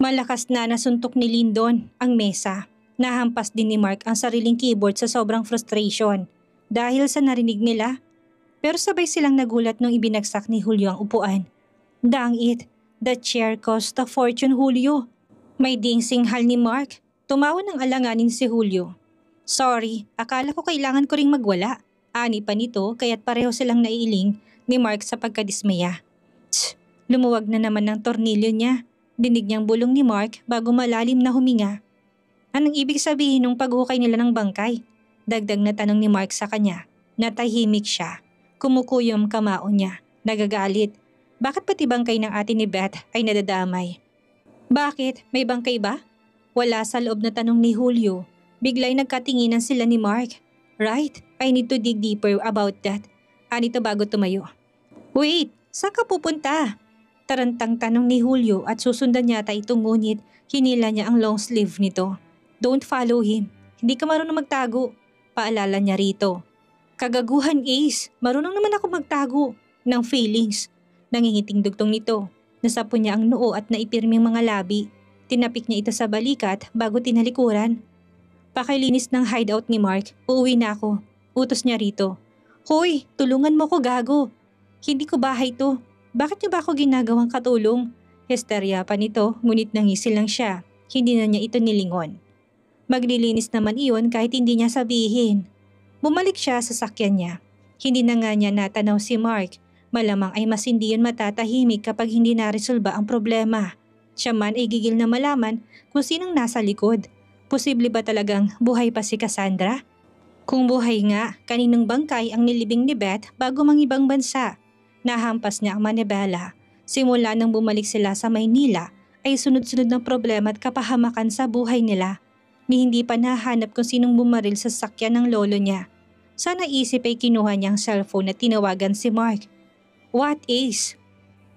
Malakas na nasuntok ni Lyndon ang mesa. Nahampas din ni Mark ang sariling keyboard sa sobrang frustration dahil sa narinig nila. Pero sabay silang nagulat nung ibinagsak ni Julio ang upuan. Dang it, the chair cost a fortune, Julio. May ding-singhal ni Mark. Tumawa ng alanganin si Julio. Sorry, akala ko kailangan ko ring magwala. Ani pa nito kaya't pareho silang naiiling ni Mark sa pagkadismaya. Tsk, lumuwag na naman ng tornilyo niya. Dinig niyang bulong ni Mark bago malalim na huminga. Anong ibig sabihin ng paghukay nila ng bangkay? Dagdag na tanong ni Mark sa kanya. Natahimik siya. Kumukuyom kamao niya. Nagagalit. Bakit pati bangkay ng ate ni Beth ay nadadamay? Bakit? May bangkay ba? Wala sa loob na tanong ni Julio. Biglay nagkatinginan sila ni Mark. Right, I need to dig deeper about that. Anito bago tumayo. Wait, saan ka pupunta? Tarantang tanong ni Julio at susundan yata itong ngunit hinila niya ang long sleeve nito. Don't follow him. Hindi ka marunong magtago. Paalala niya rito. Kagaguhan Ace, marunong naman ako magtago ng feelings. Nangingiting dugtong nito. Nasapo niya ang noo at naipirming mga labi. Tinapik niya ito sa balikat bago tinalikuran. Pakilinis ng hideout ni Mark. Uuwi na ako. Utos niya rito. Hoy, tulungan mo ko gago. Hindi ko bahay to. Bakit niyo ba ako ginagawang katulong? Hysteria pa nito ngunit nangisil lang siya. Hindi na niya ito nilingon. Maglilinis naman iyon kahit hindi niya sabihin. Bumalik siya sa sakyan niya. Hindi na nga niya natanaw si Mark. Malamang ay mas hindi yun matatahimik kapag hindi naresolba ang problema. Siya man ay gigil na malaman kung sinong nasa likod. Posible ba talagang buhay pa si Cassandra? Kung buhay nga, kaninong bangkay ang nilibing ni Beth bago mangibang bansa? Nahampas niya ang manibela. Simula nang bumalik sila sa Maynila ay sunod-sunod ng problema at kapahamakan sa buhay nila. Ni hindi pa nahanap kung sinong bumaril sa sakyan ng lolo niya. Sana isip ay kinuha niya ang cellphone at tinawagan si Mark. What is?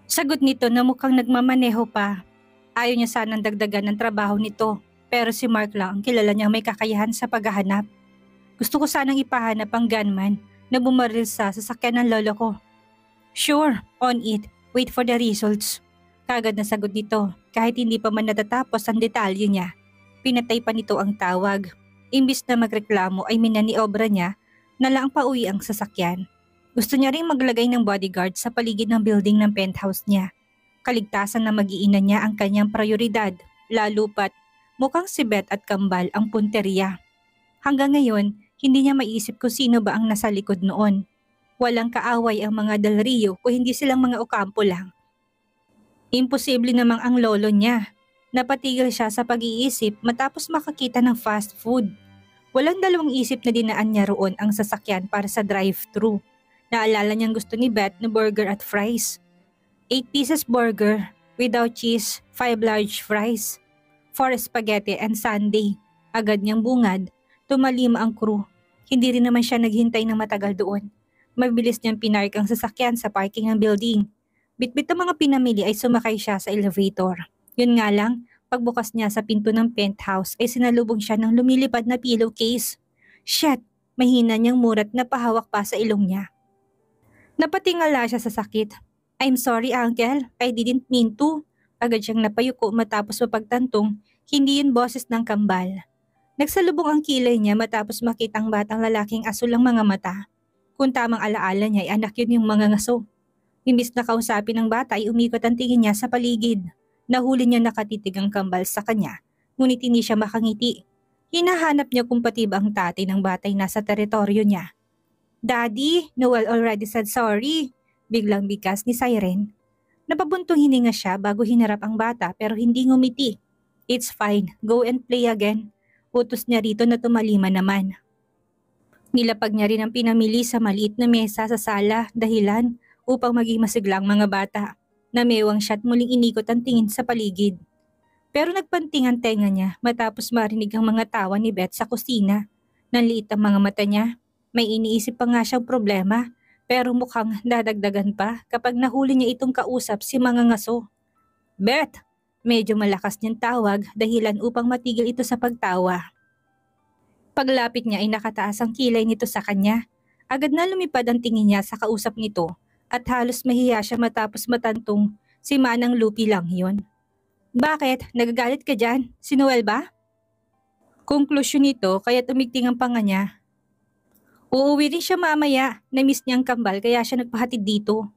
Sagot nito na mukhang nagmamaneho pa. Ayaw niya sanang dagdagan ng trabaho nito pero si Mark lang ang kilala niyang may kakayahan sa paghahanap. Gusto ko sanang ipahanap ang gunman na bumaril sa sasakyan ng lolo ko. Sure, on it. Wait for the results. Kagad na sagot nito kahit hindi pa man natatapos ang detalye niya. Pinatay pa nito ang tawag. Imbis na magreklamo ay minaniobra niya na lang pauwi ang sasakyan. Gusto niya ring maglagay ng bodyguard sa paligid ng building ng penthouse niya. Kaligtasan na mag-iina niya ang kanyang prioridad, lalo pat mukhang si Beth at Kambal ang punteriya. Hanggang ngayon, hindi niya maisip kung sino ba ang nasa likod noon. Walang kaaway ang mga Del Rio kung hindi silang mga Ocampo lang. Imposible namang ang lolo niya. Napatigil siya sa pag-iisip matapos makakita ng fast food. Walang dalawang isip na dinaan niya roon ang sasakyan para sa drive-thru. Naalala niyang gusto ni Beth na burger at fries. 8 pieces burger, without cheese, 5 large fries, 4 spaghetti and sundae. Agad niyang bungad, tumalima ang crew. Hindi rin naman siya naghintay ng matagal doon. Mabilis niyang pinark ang sasakyan sa parking ng building. Bitbit ang mga pinamili ay sumakay siya sa elevator. Yun nga lang, pagbukas niya sa pinto ng penthouse ay sinalubong siya ng lumilipad na pillowcase. Shit! Mahina niyang murat na pahawak pa sa ilong niya. Napatingala siya sa sakit. I'm sorry uncle, I didn't mean to. Agad siyang napayuko matapos mapagtantong, hindi yun boses ng Kambal. Nagsalubong ang kilay niya matapos makitang batang lalaking asul ang mga mata. Kung tamang alaala niya ay anak yun yung mga ngaso. Imbis na kausapin ng bata ay umikot ang tingin niya sa paligid. Nahuli niya nakatitig ang Kambal sa kanya, ngunit hindi siya makangiti. Hinahanap niya kung pati ba ang tatay ng batay nasa teritoryo niya. Daddy, Noel already said sorry. Biglang bigkas ni Siren. Napabuntong hininga siya bago hinarap ang bata pero hindi ngumiti. It's fine, go and play again. Utos niya rito na tumalima naman. Nilapag niya rin ang pinamili sa maliit na mesa sa sala dahilan upang maging masiglang mga bata. Namewang siya at muling inikot ang tingin sa paligid. Pero nagpanting ang tenga niya matapos marinig ang mga tawa ni Beth sa kusina. Nanliit ang mga mata niya. May iniisip pa nga siyang problema pero mukhang dadagdagan pa kapag nahuli niya itong kausap si mga ngaso. Beth! Medyo malakas niyang tawag dahilan upang matigil ito sa pagtawa. Paglapit niya ay nakataas ang kilay nito sa kanya. Agad na lumipad ang tingin niya sa kausap nito at halos mahiya siya matapos matantong si Manang Lupi lang yun. Bakit? Nagagalit ka dyan? Si Noel ba? Konklusyon nito kaya tumigting ang panga niya. Uuwi rin siya mamaya. Na-miss niya ang kambal kaya siya nagpahatid dito.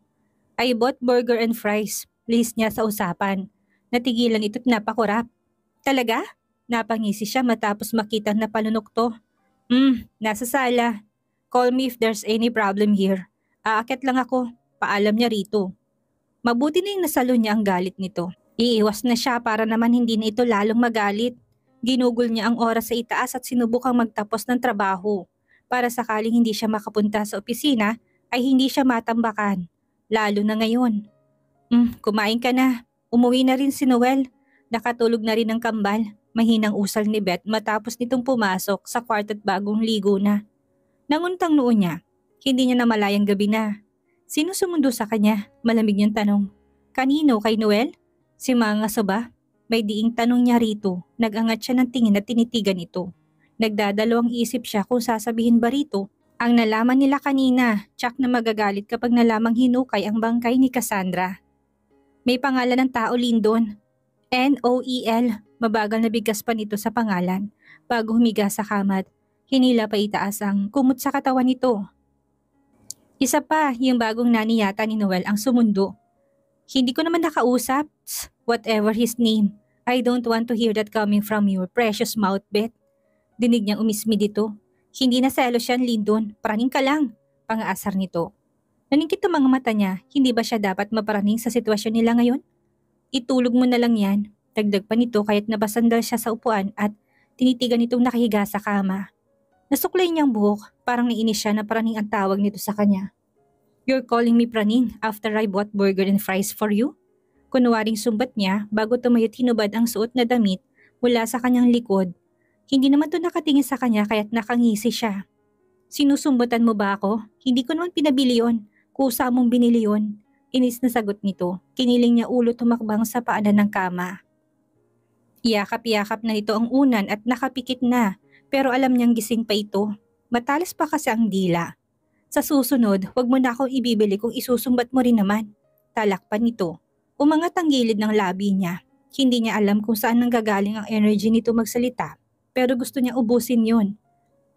I bought burger and fries. List niya sa usapan. Natigilan ito't napakurap. Talaga? Napangisi siya matapos makitang napalunok to. Nasa sala. Call me if there's any problem here. Aakyat lang ako. Paalam niya rito. Mabuti na yung nasalo niya ang galit nito. Iiwas na siya para naman hindi na ito lalong magalit. Ginugol niya ang oras sa itaas at sinubukang magtapos ng trabaho. Para sakaling hindi siya makapunta sa opisina ay hindi siya matambakan. Lalo na ngayon. Kumain ka na. Umuwi na rin si Noel. Nakatulog na rin ang kambal. Mahinang usal ni Beth matapos nitong pumasok sa kwarto at bagong ligo na. Nanguntang noon niya. Hindi niya namalayang gabi na. Sino sumundo sa kanya? Malamig niyang tanong. Kanino, kay Noel? Si Mangaso ba? May diing tanong niya rito. Nag-angat siya ng tingin at tinitigan ito. Nagdadalawang isip siya kung sasabihin ba rito ang nalaman nila kanina. Tsak na magagalit kapag nalamang hinukay ang bangkay ni Cassandra. May pangalan ng tao, Lindon. Noel. Mabagal na bigkas pa nito sa pangalan. Bago humiga sa kamat, hinila pa itaas ang kumot sa katawan nito. Isa pa, yung bagong nani yata ni Noel ang sumundo. Hindi ko naman nakausap. Whatever his name, I don't want to hear that coming from your precious mouth, Beth. Dinig niyang umismi dito. Hindi na selos yan, Lindon. Paraning ka lang. Pangaasar nito. Naningkit ang mga mata niya, hindi ba siya dapat maparaning sa sitwasyon nila ngayon? Itulog mo na lang yan. Dagdag pa nito kaya't nabasandal siya sa upuan at tinitigan nitong nakahiga sa kama. Nasuklay niyang buhok, parang nainis siya na paraning ang tawag nito sa kanya. You're calling me praning after I bought burger and fries for you? Kunwaring sumbat niya bago tumayot hinubad ang suot na damit mula sa kanyang likod. Hindi naman to nakatingin sa kanya kaya't nakangisi siya. Sinusumbatan mo ba ako? Hindi ko naman pinabili yon. Kusa mong binili yon. Inis na sagot nito. Kiniling niya ulo tumakbang sa paanan ng kama. Iyakap-yakap na nito ang unan at nakapikit na, pero alam niyang gising pa ito. Matalas pa kasi ang dila. Sa susunod, huwag mo na akong ibibili kung isusumbat mo rin naman. Talakpan nito. Umangat ang gilid ng labi niya. Hindi niya alam kung saan nanggagaling ang energy nito magsalita, pero gusto niya ubusin yon.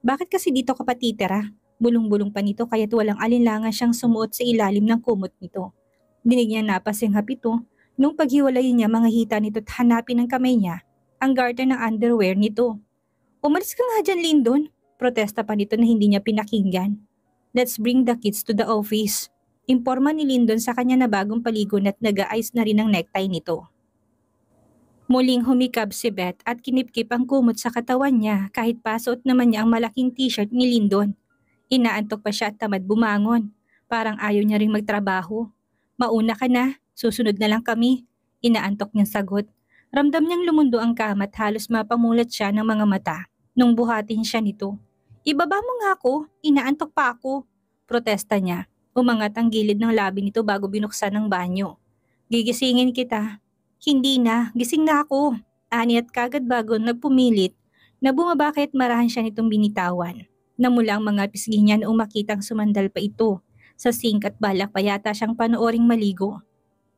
Bakit kasi dito ka patitira? Bulong-bulong pa nito kaya't walang alinlangan siyang sumuot sa ilalim ng kumot nito. Dinig niya napasinghap ito. Nung paghiwalayin niya mga hita nito't hanapin ng kamay niya ang garter ng underwear nito. Umalis ka nga dyan, Lindon. Protesta pa nito na hindi niya pinakinggan. Let's bring the kids to the office. Imporma ni Lindon sa kanya na bagong paligon at nag-aayos na rin ang necktie nito. Muling humikab si Beth at kinipkip ang kumot sa katawan niya kahit pasuot naman niya ang malaking t-shirt ni Lindon. Inaantok pa siya at tamad bumangon. Parang ayaw niya ring magtrabaho. Mauna ka na. Susunod na lang kami. Inaantok niyang sagot. Ramdam niyang lumundo ang kama at halos mapamulat siya ng mga mata nung buhatin siya nito. Ibaba mo nga ako, inaantok pa ako. Protesta niya. Umangat ang gilid ng labi nito bago binuksan ang banyo. Gigisingin kita. Hindi na, gising na ako. Ani at kagad bago nagpumilit na bumaba kahit marahan siya nitong binitawan. Namula ang mga pisngi niya noong makitang sumandal pa ito. Sa sink at balak pa yata siyang panooring maligo.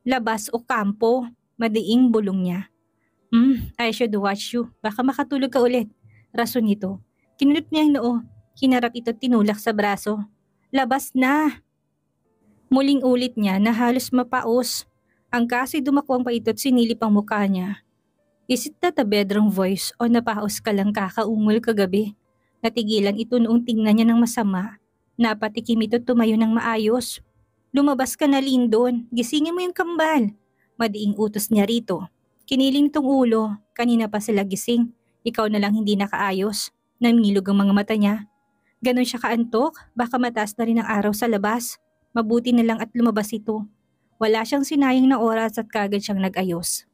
Labas o kampo, madiing bulong niya. I should watch you. Baka makatulog ka ulit. Rason nito. Kinulot niya ang noo. Hinarap ito tinulak sa braso. Labas na! Muling ulit niya na halos mapaos. Ang kasi dumakwang pa ito at sinilip ang mukha niya. Is it that a bedroom voice o napaos ka lang kakaungol kagabi? Natigilan ito noong tingnan niya ng masama. Napatikim ito tumayo ng maayos. Lumabas ka na, Lindon. Gisingin mo yung kambal. Madiing utos niya rito. Kiniling itong ulo. Kanina pa sila gising. Ikaw na lang hindi nakaayos. Namilog ang mga mata niya. Ganon siya kaantok. Baka mataas na rin ang araw sa labas. Mabuti na lang at lumabas ito. Wala siyang sinayang na oras at kagad siyang nag-ayos.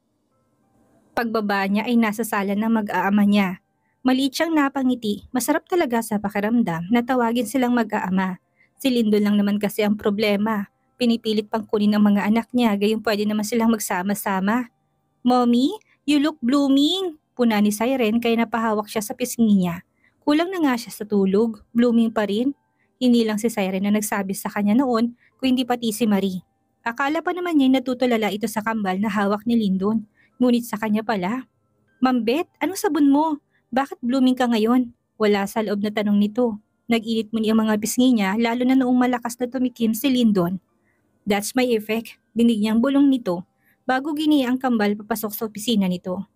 Pagbaba niya ay nasa sala ng mag-aama niya. Maliit siyang napangiti. Masarap talaga sa pakiramdam na tawagin silang mag-aama. Si Lindon lang naman kasi ang problema. Pinipilit pang kunin ang mga anak niya gayong pwede naman silang magsama-sama. Mommy, you look blooming! Puna ni Siren kaya napahawak siya sa pisngi niya. Kulang na nga siya sa tulog. Blooming pa rin. Hindi lang si Siren na nagsabi sa kanya noon kung hindi pati si Marie. Akala pa naman niya natutulala ito sa kambal na hawak ni Lindon. Ngunit sa kanya pala, "Ma'am Beth, anong sabon mo? Bakit blooming ka ngayon?" Wala sa loob na tanong nito. Nag-init muli ang mga pisngi niya lalo na noong malakas na tumikim si Lyndon. "That's my effect," dinig niyang bulong nito bago giniya ang kambal papasok sa opisina nito.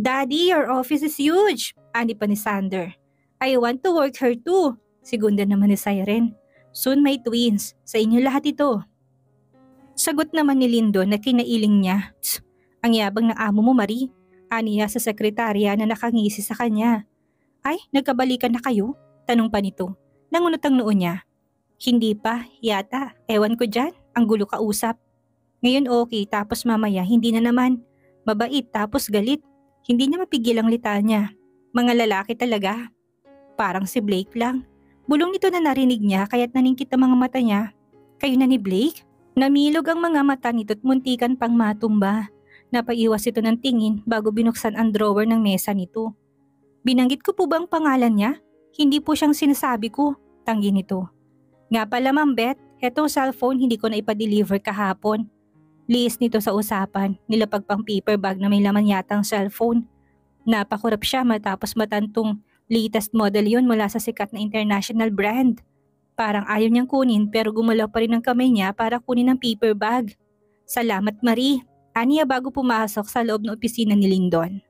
"Daddy, your office is huge," ani pa ni Sander. "I want to work here too," segunda naman ni Siren. "Soon may twins, sa inyo lahat ito." Sagot naman ni Lyndon na kinailing niya. "Tsk, ang yabang ng amo mo, Marie," ani niya sa sekretarya na nakangisi sa kanya. "Ay, nagkabalikan na kayo?" tanong pa nito. Nangunot ang noo niya. "Hindi pa, yata. Ewan ko dyan, ang gulo kausap. Ngayon okay, tapos mamaya hindi na naman. Mabait tapos galit. Hindi niya mapigil ang litanya. Mga lalaki talaga. Parang si Blake lang." Bulong nito na narinig niya kaya't naningkit ang mga mata niya. "Kayo na ni Blake?" Namilog ang mga mata nito't muntikan pang matumba. Napaiwas ito ng tingin bago binuksan ang drawer ng mesa nito. "Binanggit ko po ba ang pangalan niya? Hindi po siyang sinasabi ko," tanggi nito. "Nga pala Ma'am Beth, hetong cellphone hindi ko na ipa-deliver kahapon." Liis nito sa usapan, nilapag pang paper bag na may laman yatang cellphone. Napakurap siya matapos matantong latest model yon mula sa sikat na international brand. Parang ayaw niyang kunin pero gumalaw pa rin ang kamay niya para kunin ang paper bag. "Salamat Marie," aniya bago pumasok sa loob ng opisina ni Lyndon.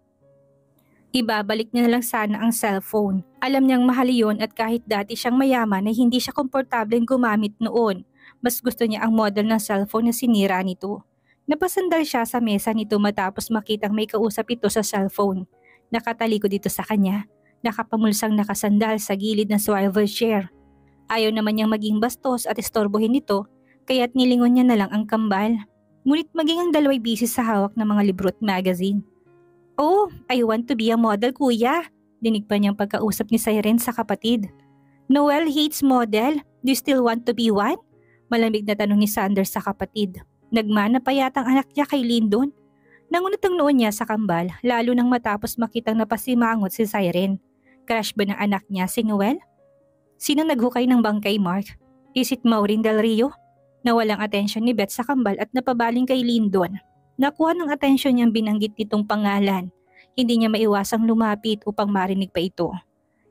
Ibabalik niya na lang sana ang cellphone. Alam niyang mahal yun at kahit dati siyang mayaman ay hindi siya komportableng gumamit noon. Mas gusto niya ang model ng cellphone na sinira nito. Napasandal siya sa mesa nito matapos makitang may kausap ito sa cellphone. Nakatalikod dito sa kanya. Nakapamulsang nakasandal sa gilid ng swivel chair. Ayaw naman niyang maging bastos at istorbohin ito, kaya't nilingon niya na lang ang kambal. Ngunit maging ang dalawa'y busy sa hawak ng mga libro at magazine. "Oh, I want to be a model, kuya," dinig pa niyang pagkausap ni Siren sa kapatid. "Noel hates model. Do you still want to be one?" Malamig na tanong ni Sanders sa kapatid. Nagmana pa yatang anak niya kay Lyndon. Nangunot ang noon niya sa kambal, lalo nang matapos makitang napasimangot si Siren. Crush ba ng anak niya si Noel? Sino naghukay ng bangkay, Mark? Is it Maureen Del Rio? Nawalang atensyon ni Beth sa kambal at napabaling kay Lyndon. Nakuha ng atensyon niyang binanggit nitong pangalan. Hindi niya maiwasang lumapit upang marinig pa ito.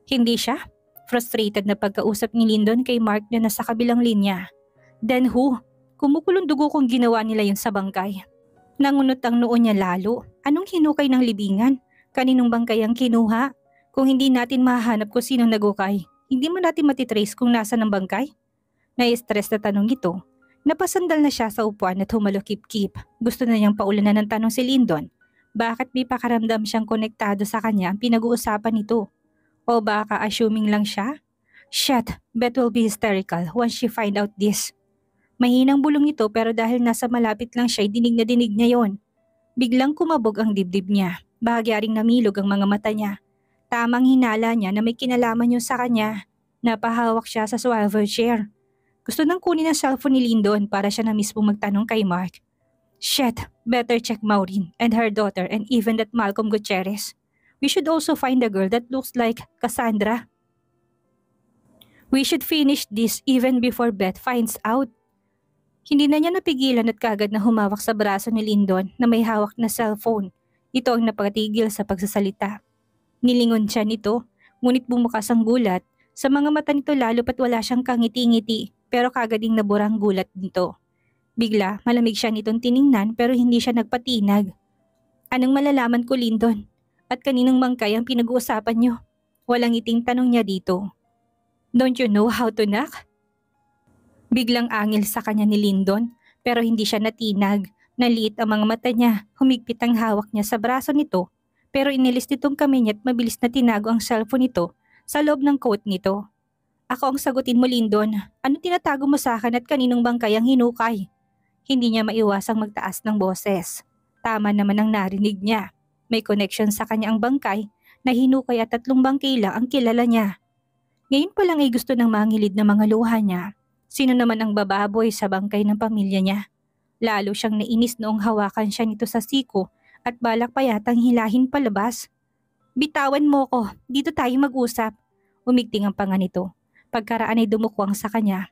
Hindi siya? Frustrated na pagkausap ni Lyndon kay Mark na nasa kabilang linya. "Then who? Kumukulong dugo kung ginawa nila yun sa bangkay." Nangunot ang noo niya lalo. Anong hinukay ng libingan? Kaninong bangkay ang kinuha? Kung hindi natin mahanap kung sinong nagukay, hindi mo natin matitrace kung nasa ng bangkay? Nai-stress na tanong ito. Napasandal na siya sa upuan at humalukip-kip. Gusto na niyang paulanan ng tanong si Lyndon. Bakit may pakaramdam siyang konektado sa kanya ang pinag-uusapan nito? O baka assuming lang siya? Shit, Beth will be hysterical once she find out this. Mahinang bulong ito pero dahil nasa malapit lang siya, dinig na dinig niya yon. Biglang kumabog ang dibdib niya. Bahagyaring namilog ang mga mata niya. Tamang hinala niya na may kinalaman yun sa kanya. Napahawak siya sa swivel chair. Gusto nang kunin ang cellphone ni Lyndon para siya na mismo magtanong kay Mark. Shit, better check Maureen and her daughter and even that Malcolm Gutierrez. We should also find a girl that looks like Cassandra. We should finish this even before Beth finds out. Hindi na niya napigilan at kagad na humawak sa braso ni Lyndon na may hawak na cellphone. Ito ang napatigil sa pagsasalita. Nilingon siya nito, ngunit bumukas ang gulat. Sa mga mata nito lalo pat wala siyang kangiti-ngiti pero kagad ding nabura ang gulat nito. Bigla, malamig siya nitong tiningnan pero hindi siya nagpatinag. "Anong malalaman ko, Lyndon? At kaninong bangkay ang pinag-uusapan niyo?" Walang iting tanong niya dito. "Don't you know how to knock?" Biglang angil sa kanya ni Lyndon pero hindi siya natinag. Naliit ang mga mata niya, humigpit ang hawak niya sa braso nito pero inilis nitong kamay niya at mabilis na tinago ang cellphone nito sa loob ng coat nito. "Ako ang sagutin mo, Lyndon. Ano tinatago mo sa akin at kaninong bangkay ang hinukay?" Hindi niya maiwasang magtaas ng boses. Tama naman ang narinig niya. May connection sa kanya ang bangkay na hinukay at 3 bangkay lang ang kilala niya. Ngayon pa lang ay gusto ng mangilid na mga luha niya. Sino naman ang bababoy sa bangkay ng pamilya niya? Lalo siyang nainis noong hawakan siya nito sa siko at balak pa yatang hilahin palabas. "Bitawan mo ko, dito tayo mag-usap." Umigting ang panga nito. Pagkaraan ay dumukwang sa kanya.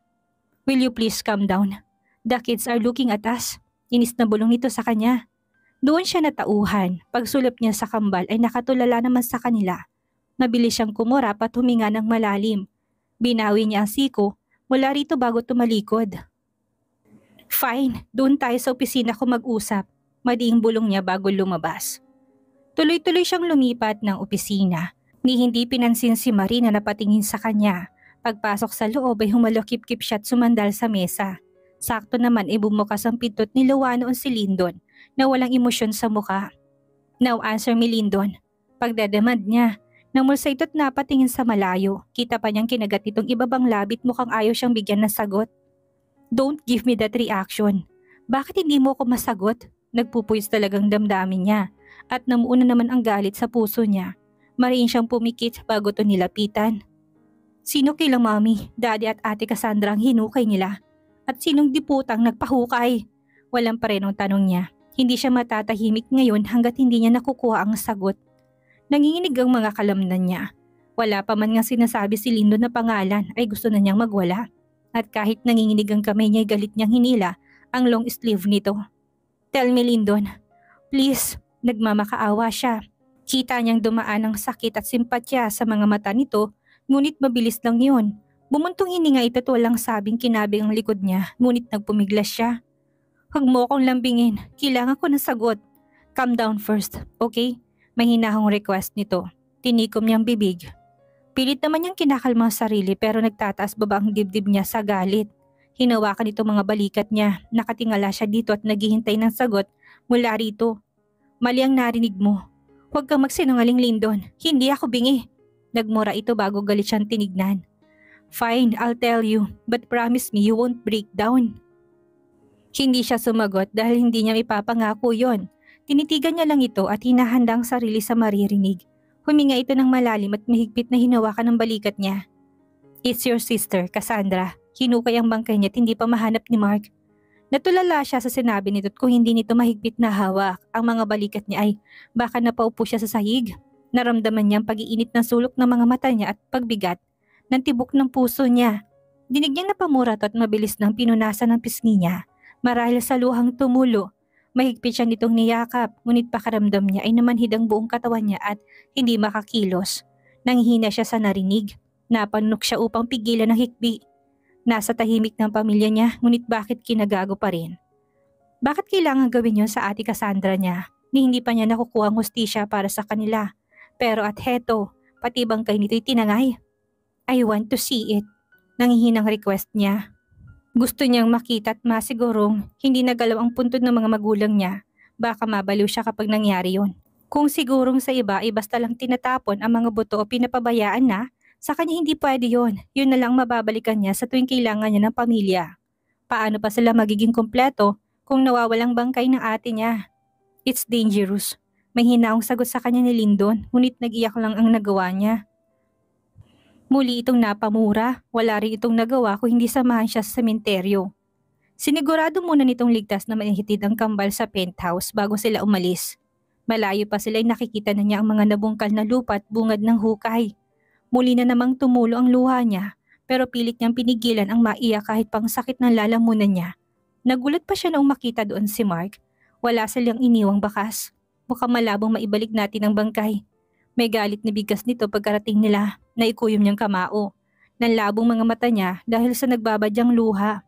"Will you please calm down? The kids are looking at us." Inis na bulong nito sa kanya. Doon siya natauhan. Pagsulap niya sa kambal ay nakatulala naman sa kanila. Mabilis siyang kumurap at huminga ng malalim. Binawi niya ang siko mula rito bago tumalikod. Fine, doon tayo sa opisina ko mag-usap. Madiing bulong niya bago lumabas. Tuloy-tuloy siyang lumipat ng opisina. Ni hindi pinansin si Marie na napatingin sa kanya. Pagpasok sa loob ay humalokip-kip siya at sumandal sa mesa. Sakto naman ay bumukas ang pinto't niluwa noon si Lyndon na walang emosyon sa muka. Now answer me, Lyndon. Pagdademand niya. Namulsa ito't napatingin sa malayo. Kita pa niyang kinagat itong ibabang labit mukhang ayaw siyang bigyan ng sagot. Don't give me that reaction. Bakit hindi mo ako masagot? Nagpupuyos talagang damdamin niya at namuuna naman ang galit sa puso niya. Mariin siyang pumikit bago to nilapitan. Sino kailang mami, daddy at ate Cassandra ang hinukay nila? At sinong diputang nagpahukay? Walang parenong tanong niya. Hindi siya matatahimik ngayon hanggat hindi niya nakukuha ang sagot. Nanginginig ang mga kalamnan niya. Wala pa man nga sinasabi si Lyndon na pangalan ay gusto na niyang magwala. At kahit nanginginig ang kamay niya ay galit niyang hinila ang long sleeve nito. Tell me, Lyndon. Please, nagmamakaawa siya. Kita niyang dumaan ang sakit at simpatya sa mga mata nito, ngunit mabilis lang yun. Bumuntong hininga ito at walang sabing kinabing ang likod niya, ngunit nagpumiglas siya. Huwag mo akong lambingin, kailangan ko ng sagot. Calm down first, okay? Mahinahong request nito. Tinikom niyang bibig. Pilit naman niyang kinakalma ang sarili pero nagtataas baba ang dibdib niya sa galit. Hinawakan ito mga balikat niya, nakatingala siya dito at naghihintay ng sagot mula rito. Mali ang narinig mo. Huwag kang magsinungaling, Lyndon. Hindi ako bingi. Nagmura ito bago galit siyang tinignan. Fine, I'll tell you, but promise me you won't break down. Hindi siya sumagot dahil hindi niya ipapangako yon. Tinitigan niya lang ito at hinahanda ang sarili sa maririnig. Huminga ito ng malalim at mahigpit na hinawakan ng balikat niya. It's your sister, Cassandra. Hinukay ang bangkay niya at hindi pa mahanap ni Mark. Natulala siya sa sinabi nito at kung hindi nito mahigpit na hawak ang mga balikat niya ay baka napaupo siya sa sahig. Naramdaman niya ang pag-iinit ng sulok ng mga mata niya at pagbigat ng tibok ng puso niya. Dinig niyang napamura at mabilis nang pinunasan ng pisngi niya. Marahil sa luhang tumulo, mahigpit siya nitong niyakap ngunit pakaramdam niya ay namanhid ang buong katawan niya at hindi makakilos. Nanghihina siya sa narinig. Napanunok siya upang pigilan ang hikbi. Nasa tahimik ng pamilya niya ngunit bakit kinagago pa rin? Bakit kailangan gawin yon sa ate Cassandra niya ni hindi pa niya nakukuha ang hustisya para sa kanila? Pero at heto, pati bangkay nito'y tinangay. I want to see it. Nanghihinang request niya. Gusto niyang makita at masigurong hindi nagalaw ang puntod ng mga magulang niya. Baka mabaliw siya kapag nangyari yon. Kung sigurong sa iba ay basta lang tinatapon ang mga buto o pinapabayaan na, sa kanya hindi pwede yon. Yun na lang mababalikan niya sa tuwing kailangan niya ng pamilya. Paano pa sila magiging kumpleto kung nawawalang bangkay ng ate niya? It's dangerous. May hinaong sagot sa kanya ni Lyndon, ngunit nag-iyak lang ang nagawa niya. Muli itong napamura, wala rin itong nagawa kung hindi samahan siya sa sementeryo. Sinigurado muna nitong ligtas na maihitid ang kambal sa penthouse bago sila umalis. Malayo pa sila ay nakikita na niya ang mga nabungkal na lupa at bungad ng hukay. Muli na namang tumulo ang luha niya pero pilit niyang pinigilan ang maiyak kahit pang sakit ng lalamunan niya. Nagulat pa siya noong makita doon si Mark. Wala silang iniwang bakas. Mukhang malabong maibalik natin ang bangkay. May galit na bigkas nito pagkarating nila. Naikuyom niyang kamao. Nanlabong mga mata niya dahil sa nagbabadyang luha.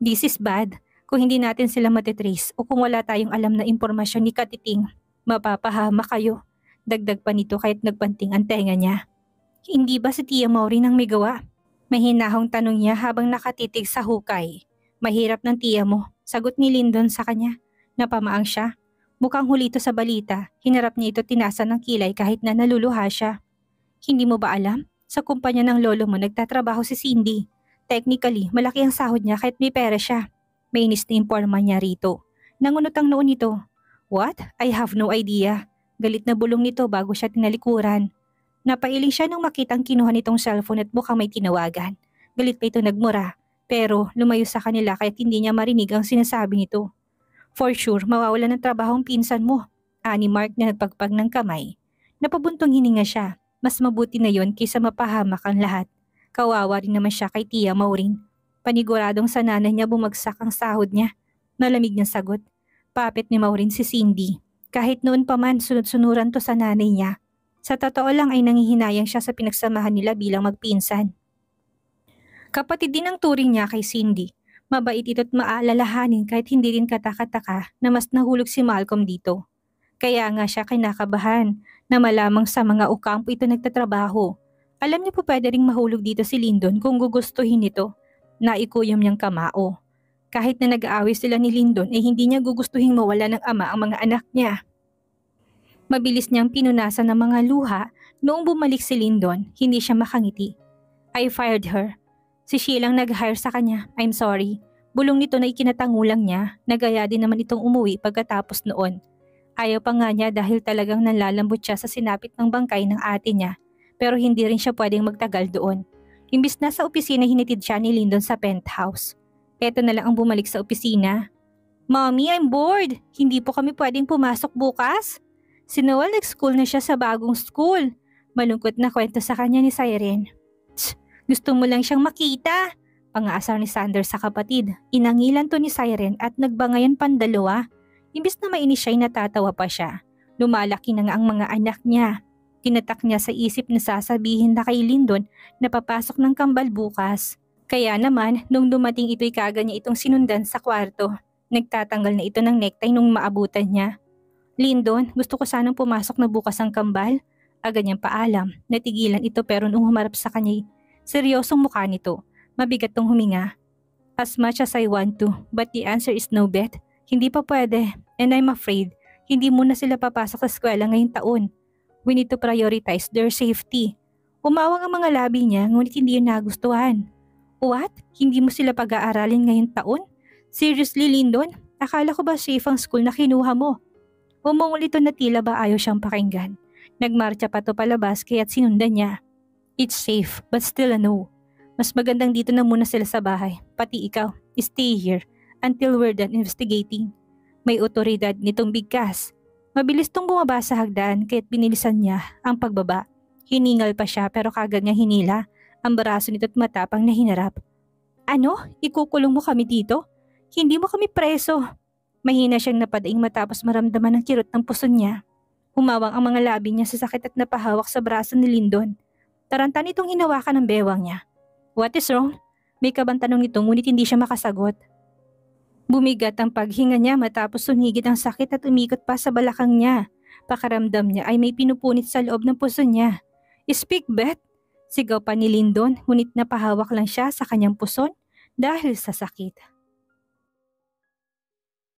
This is bad. Kung hindi natin sila matitrace o kung wala tayong alam na impormasyon ni Katiting, mapapahama kayo. Dagdag pa nito kahit nagpanting ang tenga niya. Hindi ba si Tia Maureen ang may gawa? Mahinahong tanong niya habang nakatitig sa hukay. Mahirap ng tiya mo, sagot ni Lyndon sa kanya. Napamaang siya. Mukhang huli ito sa balita. Hinarap niya ito tinasan ng kilay kahit na naluluha siya. Hindi mo ba alam? Sa kumpanya ng lolo mo nagtatrabaho si Cindy. Technically, malaki ang sahod niya kahit may pera siya. Mainis na imporma niya rito. Nangunot ang noon nito. What? I have no idea. Galit na bulong nito bago siya tinalikuran. Napailing siya nung makitang kinuha nitong cellphone at mukhang may tinawagan. Galit pa ito nagmura. Pero lumayo sa kanila kahit hindi niya marinig ang sinasabi nito. For sure, mawawala ng trabaho ang pinsan mo. Ani Mark na nagpagpag ng kamay. Napabuntong hininga siya. Mas mabuti na yon kaysa mapahamak ang lahat. Kawawa rin naman siya kay Tia Maureen. Paniguradong sa nanay niya bumagsak ang sahod niya. Nalamig niyang sagot. Puppet ni Maureen si Cindy. Kahit noon pa man sunod-sunuran to sa nanay niya. Sa totoo lang ay nangihinayang siya sa pinagsamahan nila bilang magpinsan. Kapatid din ang turing niya kay Cindy. Mabait ito't maalalahanin kahit hindi rin kataka-taka na mas nahulog si Malcolm dito. Kaya nga siya kinakabahan na malamang sa mga ukampo ito nagtatrabaho. Alam niyo po pwede ring mahulog dito si Lyndon kung gugustuhin nito na ikuyom niyang kamao. Kahit na nag-aaway sila ni Lyndon ay hindi niya gugustuhin mawala ng ama ang mga anak niya. Mabilis niyang pinunasan ng mga luha noong bumalik si Lyndon, hindi siya makangiti. I fired her. Si Sheila ang nag-hire sa kanya, I'm sorry. Bulong nito na ikinatangulang niya, nagaya din naman itong umuwi pagkatapos noon. Ayaw pa nga niya dahil talagang nalalambot siya sa sinapit ng bangkay ng ate niya, pero hindi rin siya pwedeng magtagal doon. Imbis na sa opisina hinitid siya ni Lyndon sa penthouse. Eto na lang ang bumalik sa opisina. Mommy, I'm bored. Hindi po kami pwedeng pumasok bukas. Si Noel nag-school na siya sa bagong school. Malungkot na kwento sa kanya ni Siren. Gusto mo lang siyang makita. Pang-aasar ni Sanders sa kapatid. Inangilan to ni Siren at nagbangayan pandalawa. Imbis na mainis siya ay natatawa pa siya. Lumalaki na nga ang mga anak niya. Tinatak niya sa isip na sasabihin na kay Lyndon na papasok ng kambal bukas. Kaya naman, nung dumating ito'y kaga niya itong sinundan sa kwarto. Nagtatanggal na ito ng necktie nung maabutan niya. Lyndon, gusto ko sanang pumasok na bukas ang kambal. Agad niyang paalam. Natigilan ito pero nung humarap sa kanya, seryosong mukha nito. Mabigat tong huminga. As much as I want to, but the answer is no bet. Hindi pa pwede, and I'm afraid, hindi muna sila papasok sa eskwela ngayong taon. We need to prioritize their safety. Umawang ang mga labi niya ngunit hindi yun nagustuhan. What? Hindi mo sila pag-aaralin ngayong taon? Seriously, Lyndon? Akala ko ba safe ang school na kinuha mo? Umungol ito na tila ba ayaw siyang pakinggan. Nagmarcha pa to palabas kaya't sinundan niya. It's safe, but still a no. Mas magandang dito na muna sila sa bahay. Pati ikaw, stay here until we're done investigating. May otoridad nitong bigkas. Mabilis tong bumaba sa hagdan kaya't binilisan niya ang pagbaba. Hiningal pa siya pero kagad niya hinila ang braso nito't matapang na hinarap. Ano? Ikukulong mo kami dito? Hindi mo kami preso. Mahina siyang napadaing matapos maramdaman ang kirot ng puso niya. Humawang ang mga labi niya sa sakit at napahawak sa braso ni Lyndon. Tarantan itong hinawakan ng bewang niya. What is wrong? May kabang tanong nito ngunit hindi siya makasagot. Bumigat ang paghinga niya matapos sumigit ang sakit at umikot pa sa balakang niya. Pakaramdam niya ay may pinupunit sa loob ng puso niya. Speak, Beth! Sigaw pa ni Lyndon ngunit napahawak lang siya sa kanyang puson dahil sa sakit.